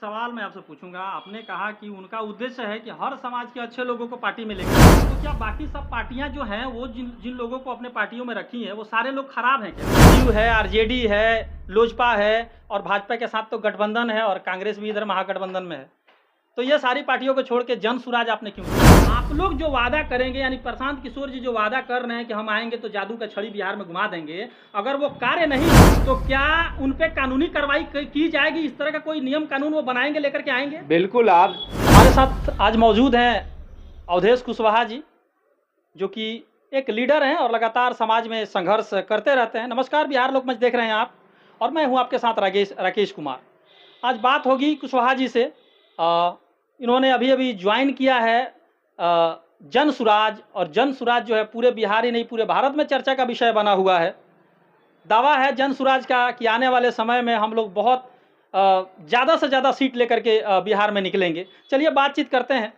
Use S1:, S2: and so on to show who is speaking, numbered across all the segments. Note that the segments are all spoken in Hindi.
S1: सवाल मैं आपसे पूछूंगा। आपने कहा कि उनका उद्देश्य है कि हर समाज के अच्छे लोगों को पार्टी में लेकर आए। तो क्या बाकी सब पार्टियां जो हैं वो जिन जिन लोगों को अपने पार्टियों में रखी हैं वो सारे लोग खराब हैं क्या? जदयू है, आरजेडी है, लोजपा है और भाजपा के साथ तो गठबंधन है और कांग्रेस भी इधर महागठबंधन में है। तो ये सारी पार्टियों को छोड़ के जन सुराज आपने क्यों चुना? आप लोग जो वादा करेंगे, यानी प्रशांत किशोर जी जो वादा कर रहे हैं कि हम आएंगे तो जादू का छड़ी बिहार में घुमा देंगे, अगर वो कार्य नहीं तो क्या उन पे कानूनी कार्रवाई की जाएगी? इस तरह का कोई नियम कानून वो बनाएंगे, लेकर के आएंगे?
S2: बिल्कुल। आप
S1: हमारे साथ आज मौजूद हैं अवधेश कुशवाहा जी, जो कि एक लीडर हैं और लगातार समाज में संघर्ष करते रहते हैं। नमस्कार, बिहार लोकमंच देख रहे हैं आप, और मैं हूं आपके साथ राकेश कुमार। आज बात होगी कुशवाहा जी से। इन्होंने अभी अभी ज्वाइन किया है जन सुराज, और जन सुराज जो है पूरे बिहार ही नहीं पूरे भारत में चर्चा का विषय बना हुआ है। दावा है जन सुराज का कि आने वाले समय में हम लोग बहुत ज़्यादा से ज़्यादा सीट लेकर के बिहार में निकलेंगे। चलिए बातचीत करते हैं।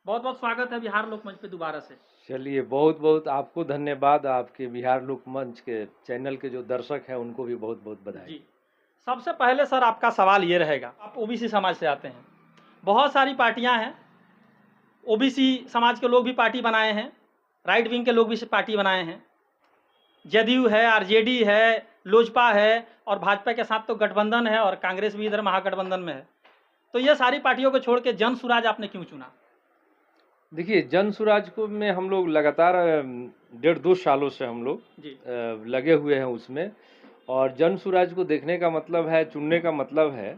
S1: बहुत बहुत स्वागत है बिहार लोकमंच पे दोबारा से।
S2: चलिए, बहुत बहुत आपको धन्यवाद। आपके बिहार लोकमंच के चैनल के जो दर्शक हैं उनको भी बहुत बहुत बधाई
S1: जी। सबसे पहले सर आपका सवाल ये रहेगा, आप ओबीसी समाज से आते हैं, बहुत सारी पार्टियां हैं, ओबीसी समाज के लोग भी पार्टी बनाए हैं, राइट विंग के लोग भी पार्टी बनाए हैं, जदयू है, आरजेडी है, लोजपा है और भाजपा के साथ तो गठबंधन है और कांग्रेस भी इधर महागठबंधन में है। तो ये सारी पार्टियों को छोड़ के जन सुराज आपने क्यों चुना?
S2: देखिए, जन सुराज को में हम लोग लगातार 1.5-2 सालों से हम लोग लगे हुए हैं उसमें। और जन सुराज को देखने का मतलब है, चुनने का मतलब है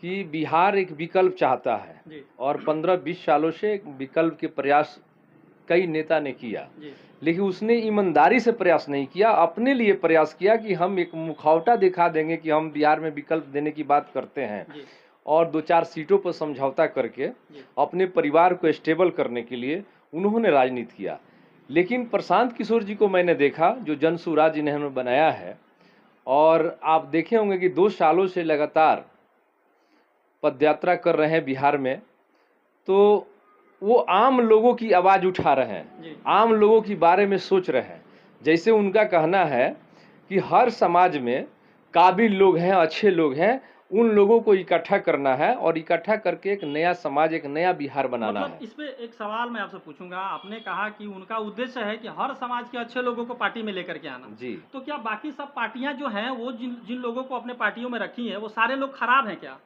S2: कि बिहार एक विकल्प चाहता है और 15-20 सालों से एक विकल्प के प्रयास कई नेता ने किया, लेकिन उसने ईमानदारी से प्रयास नहीं किया। अपने लिए प्रयास किया कि हम एक मुखौटा दिखा देंगे कि हम बिहार में विकल्प देने की बात करते हैं, और 2-4 सीटों पर समझौता करके अपने परिवार को स्टेबल करने के लिए उन्होंने राजनीति किया। लेकिन प्रशांत किशोर जी को मैंने देखा, जो जन सुराज इन्होंने बनाया है, और आप देखे होंगे कि 2 सालों से लगातार पदयात्रा कर रहे हैं बिहार में, तो वो आम लोगों की आवाज़ उठा रहे हैं, आम लोगों के बारे में सोच रहे हैं। जैसे उनका कहना है कि हर समाज में काबिल लोग हैं, अच्छे लोग हैं, उन लोगों को इकट्ठा करना है और इकट्ठा करके एक नया समाज, एक नया बिहार बनाना है।
S1: इस पे एक सवाल मैं आपसे पूछूंगा। आपने कहा कि उनका उद्देश्य है कि हर समाज के अच्छे लोगों को पार्टी में लेकर के आना।
S2: जी।
S1: तो क्या बाकी सब पार्टियां जो हैं वो जिन जिन लोगों को अपने पार्टियों में रखी हैं वो सारे लोग खराब हैं क्या?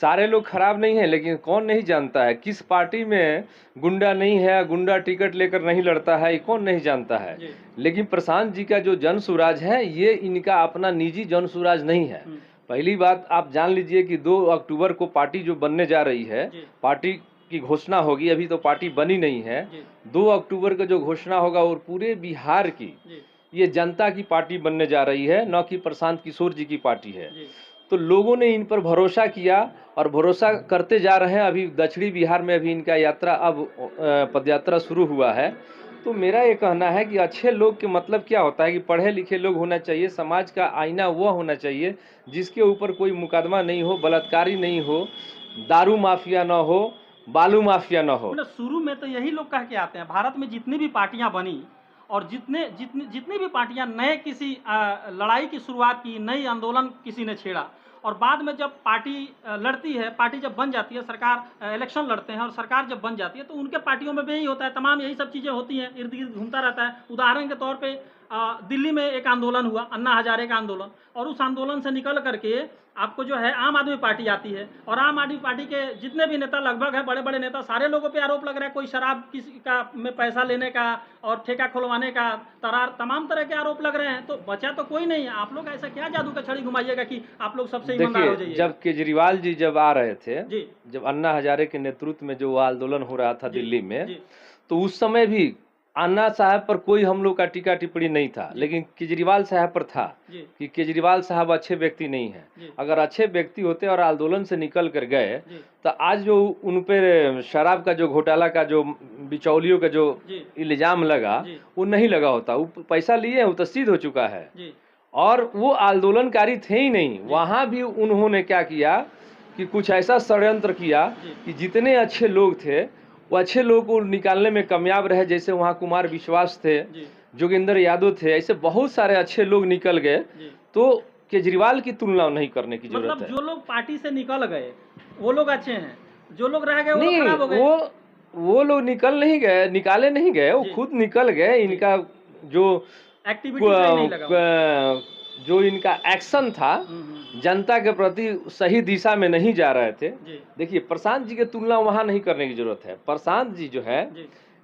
S2: सारे लोग खराब नहीं है, लेकिन कौन नहीं जानता है किस पार्टी में गुंडा नहीं है, गुंडा टिकट लेकर नहीं लड़ता है, ये कौन नहीं जानता है। लेकिन प्रशांत जी का जो जन सुराज है, ये इनका अपना निजी जन सुराज नहीं है। पहली बात आप जान लीजिए कि 2 अक्टूबर को पार्टी जो बनने जा रही है, पार्टी की घोषणा होगी। अभी तो पार्टी बनी नहीं है। 2 अक्टूबर का जो घोषणा होगा और पूरे बिहार की ये जनता की पार्टी बनने जा रही है, न कि प्रशांत किशोर जी की पार्टी है। तो लोगों ने इन पर भरोसा किया और भरोसा करते जा रहे हैं। अभी दक्षिणी बिहार में अभी इनका यात्रा, अब पदयात्रा शुरू हुआ है। तो मेरा ये कहना है कि अच्छे लोग के मतलब क्या होता है कि पढ़े लिखे लोग होना चाहिए, समाज का आईना वह होना चाहिए जिसके ऊपर कोई मुकदमा नहीं हो, बलात्कारी नहीं हो, दारू माफिया न हो, बालू माफिया न हो।
S1: शुरू में तो यही लोग कह के आते हैं, भारत में जितनी भी पार्टियां बनी और जितनी भी पार्टियां नए किसी लड़ाई की शुरुआत की, नई आंदोलन किसी ने छेड़ा, और बाद में जब पार्टी लड़ती है, पार्टी जब बन जाती है, सरकार इलेक्शन लड़ते हैं और सरकार जब बन जाती है, तो उनके पार्टियों में भी यही होता है, तमाम यही सब चीज़ें होती हैं, इर्द गिर्द घूमता रहता है। उदाहरण के तौर पे दिल्ली में एक आंदोलन हुआ, अन्ना हजारे का आंदोलन, और उस आंदोलन से निकल करके आपको जो है आम आदमी पार्टी आती है, और आम आदमी पार्टी के जितने भी नेता लगभग है, बड़े बड़े नेता, सारे लोगों पे आरोप लग रहा है, कोई शराब किसी का में पैसा लेने का और ठेका खुलवाने का, तमाम तरह के आरोप लग रहे हैं। तो बचा तो कोई नहीं है। आप लोग ऐसा क्या जादू का छड़ी घुमाइएगा कि आप लोग सबसे ईमानदार हो जाइए?
S2: जब केजरीवाल जी जब आ रहे थे, जब अन्ना हजारे के नेतृत्व में जो आंदोलन हो रहा था दिल्ली में, तो उस समय भी अन्ना साहब पर कोई हम लोग का टीका टिप्पणी नहीं था, लेकिन केजरीवाल साहब पर था कि केजरीवाल साहब अच्छे व्यक्ति नहीं हैं। अगर अच्छे व्यक्ति होते और आंदोलन से निकल कर गए तो आज जो उन पर शराब का जो घोटाला का जो बिचौलियों का जो इल्जाम लगा, वो नहीं लगा होता। वो पैसा लिए, वो तो सिद्ध हो चुका है। और वो आंदोलनकारी थे ही नहीं। वहाँ भी उन्होंने क्या किया कि कुछ ऐसा षड्यंत्र किया कि जितने अच्छे लोग थे वो अच्छे लोगों को निकालने में कामयाब रहे। जैसे वहाँ कुमार विश्वास थे, जोगिंदर यादव थे, ऐसे बहुत सारे अच्छे लोग निकल गए। तो केजरीवाल की तुलना नहीं करने की जरूरत है।
S1: जो लोग पार्टी से निकल गए वो लोग अच्छे हैं, जो लोग रह गए वो
S2: नहीं,
S1: खराब हो गए।
S2: वो लोग निकाले नहीं गए, वो खुद निकल गए। इनका जो
S1: एक्टिविटी सही नहीं लगा,
S2: जो इनका एक्शन था जनता के प्रति सही दिशा में नहीं जा रहे थे। देखिए, प्रशांत जी की तुलना वहां नहीं करने की जरूरत है। प्रशांत जी जो है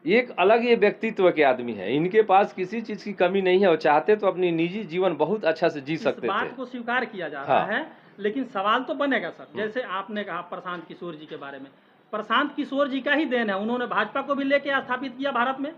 S2: एक अलग ये व्यक्तित्व के आदमी है, इनके पास किसी चीज की कमी नहीं है। और चाहते तो अपनी निजी जीवन बहुत अच्छा से जी सकते थे।
S1: बात को स्वीकार किया जा रहा है, लेकिन सवाल तो बनेगा सर। जैसे आपने कहा प्रशांत किशोर जी के बारे में, प्रशांत किशोर जी का ही देन है, उन्होंने भाजपा को भी लेके स्थापित किया भारत में,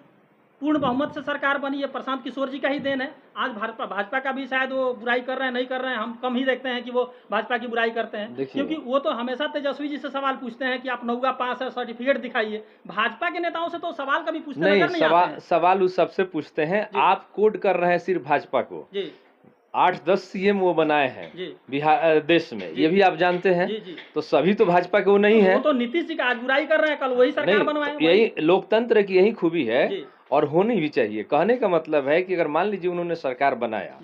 S1: पूर्ण बहुमत से सरकार बनी है, प्रशांत किशोर जी का ही देन है। आज भाजपा का भी शायद वो बुराई कर रहे हैं, नहीं कर रहे हैं, हम कम ही देखते हैं कि वो भाजपा की बुराई करते हैं, क्योंकि वो तो हमेशा तेजस्वी जी से सवाल पूछते हैं कि आप 9वां पास है, सर्टिफिकेट दिखाइए। भाजपा के नेताओं से तो सवाल कभी पूछते नहीं,
S2: सवाल उस सबसे पूछते हैं। आप कोड कर रहे हैं सिर्फ भाजपा को, 8-10 सीएम वो बनाए हैं बिहार देश में, ये भी आप जानते हैं। तो सभी तो भाजपा के वो नहीं है।
S1: तो नीतीश जी का आज बुराई कर रहे हैं, कल वही सरकार बनवाए।
S2: यही लोकतंत्र की यही खूबी है और होनी भी चाहिए। कहने का मतलब है कि अगर मान लीजिए उन्होंने सरकार बनाया,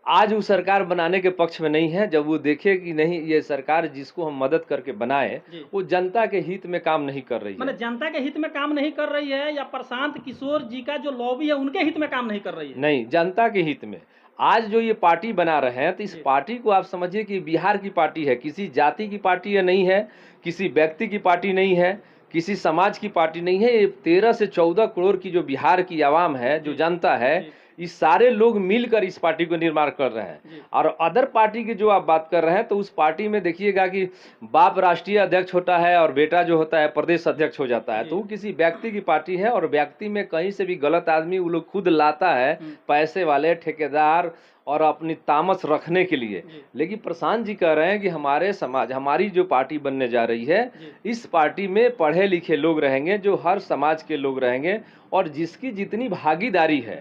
S2: आज वो सरकार बनाने के पक्ष में नहीं है। जब वो देखे कि नहीं, ये सरकार जिसको हम मदद करके बनाए वो जनता के हित में काम नहीं कर रही है,
S1: मतलब जनता के हित में काम नहीं कर रही है, या प्रशांत किशोर जी का जो लॉबी है उनके हित में काम नहीं कर रही है?
S2: नहीं, जनता के हित में। आज जो ये पार्टी बना रहे हैं, तो इस पार्टी को आप समझिए कि बिहार की पार्टी है, किसी जाति की पार्टी है नहीं है, किसी व्यक्ति की पार्टी नहीं है, किसी समाज की पार्टी नहीं है। ये 13 से 14 करोड़ की जो बिहार की आवाम है, जो जनता है, ये सारे लोग मिलकर इस पार्टी को निर्माण कर रहे हैं। और अदर पार्टी की जो आप बात कर रहे हैं, तो उस पार्टी में देखिएगा कि बाप राष्ट्रीय अध्यक्ष होता है और बेटा जो होता है प्रदेश अध्यक्ष हो जाता है। तो वो किसी व्यक्ति की पार्टी है, और व्यक्ति में कहीं से भी गलत आदमी वो लोग खुद लाता है, पैसे वाले ठेकेदार, और अपनी तामस रखने के लिए। लेकिन प्रशांत जी कह रहे हैं कि हमारे समाज, हमारी जो पार्टी बनने जा रही है, इस पार्टी में पढ़े लिखे लोग रहेंगे, जो हर समाज के लोग रहेंगे, और जिसकी जितनी भागीदारी है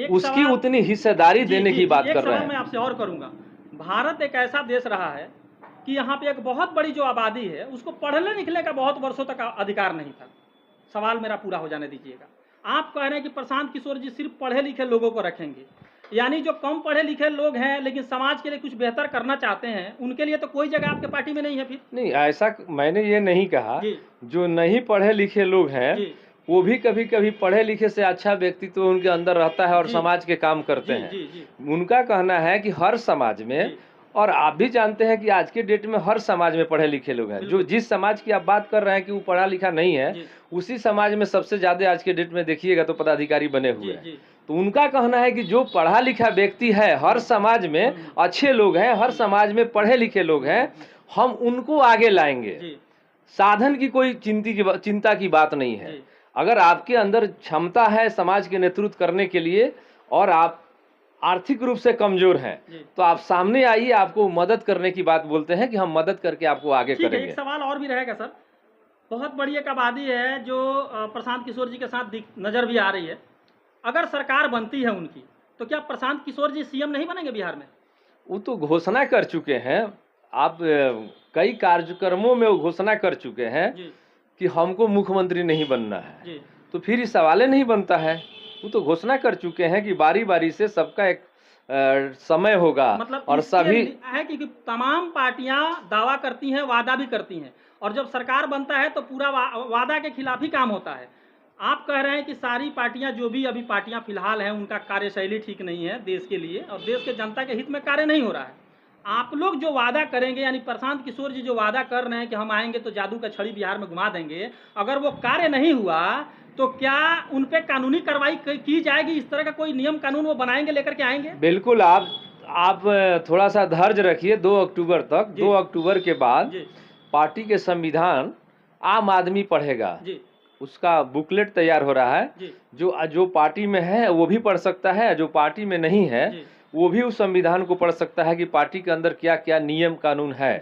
S2: उसकी उतनी हिस्सेदारी देने की बात कर रहे हैं।
S1: मैं आपसे और करूंगा, भारत एक ऐसा देश रहा है कि यहाँ पे एक बहुत बड़ी जो आबादी है उसको पढ़ने लिखने का बहुत वर्षों तक अधिकार नहीं था। सवाल मेरा पूरा हो जाने दीजिएगा। आप कह रहे हैं कि प्रशांत किशोर जी सिर्फ पढ़े लिखे लोगों को रखेंगे, यानी जो कम पढ़े लिखे लोग हैं लेकिन समाज के लिए कुछ बेहतर करना चाहते हैं, उनके लिए तो कोई जगह आपके पार्टी में नहीं है फिर?
S2: नहीं, ऐसा मैंने ये नहीं कहा। जो नहीं पढ़े लिखे लोग हैं वो भी कभी कभी पढ़े लिखे से अच्छा व्यक्तित्व उनके अंदर रहता है और समाज के काम करते हैं। उनका कहना है कि हर समाज में, और आप भी जानते हैं कि आज के डेट में हर समाज में पढ़े लिखे लोग हैं। जो जिस समाज की आप बात कर रहे हैं कि वो पढ़ा लिखा नहीं है, उसी समाज में सबसे ज्यादा आज के डेट में देखिएगा तो पदाधिकारी बने हुए हैं। तो उनका कहना है कि जो पढ़ा लिखा व्यक्ति है, हर समाज में अच्छे लोग हैं, हर समाज में पढ़े लिखे लोग हैं, हम उनको आगे लाएंगे। साधन की कोई चिंता की बात नहीं है। अगर आपके अंदर क्षमता है समाज के नेतृत्व करने के लिए, और आप आर्थिक रूप से कमजोर हैं, तो आप सामने आइए, आपको मदद करने की बात बोलते हैं कि हम मदद करके आपको आगे करेंगे।
S1: एक सवाल और भी रहेगा सर, बहुत बड़ी एक आबादी है जो प्रशांत किशोर जी के साथ नजर भी आ रही है। अगर सरकार बनती है उनकी, तो क्या प्रशांत किशोर जी सीएम नहीं बनेंगे बिहार में?
S2: वो तो घोषणा कर चुके हैं। आप कई कार्यक्रमों में वो घोषणा कर चुके हैं कि हमको मुख्यमंत्री नहीं बनना है, तो फिर इस सवाल नहीं बनता है। वो तो घोषणा कर चुके हैं कि बारी बारी से सबका एक समय होगा।
S1: मतलब
S2: और सभी
S1: है कि तमाम पार्टियां दावा करती हैं, वादा भी करती हैं, और जब सरकार बनता है तो पूरा वादा के खिलाफ ही काम होता है। आप कह रहे हैं कि सारी पार्टियां, जो भी अभी पार्टियां फिलहाल हैं, उनका कार्यशैली ठीक नहीं है देश के लिए, और देश के जनता के हित में कार्य नहीं हो रहा है। आप लोग जो वादा करेंगे, यानी प्रशांत किशोर जी जो वादा कर रहे हैं कि हम आएंगे तो जादू का छड़ी बिहार में घुमा देंगे, अगर वो कार्य नहीं हुआ तो क्या उन पे कानूनी कार्रवाई की जाएगी? इस तरह का कोई नियम कानून वो बनाएंगे, लेकर के आएंगे?
S2: बिल्कुल। आप थोड़ा सा धैर्य रखिए 2 अक्टूबर तक। 2 अक्टूबर के बाद पार्टी के संविधान आम आदमी पढ़ेगा। उसका बुकलेट तैयार हो रहा है। जो पार्टी में है वो भी पढ़ सकता है, जो पार्टी में नहीं है वो भी उस संविधान को पढ़ सकता है कि पार्टी के अंदर क्या क्या नियम कानून है।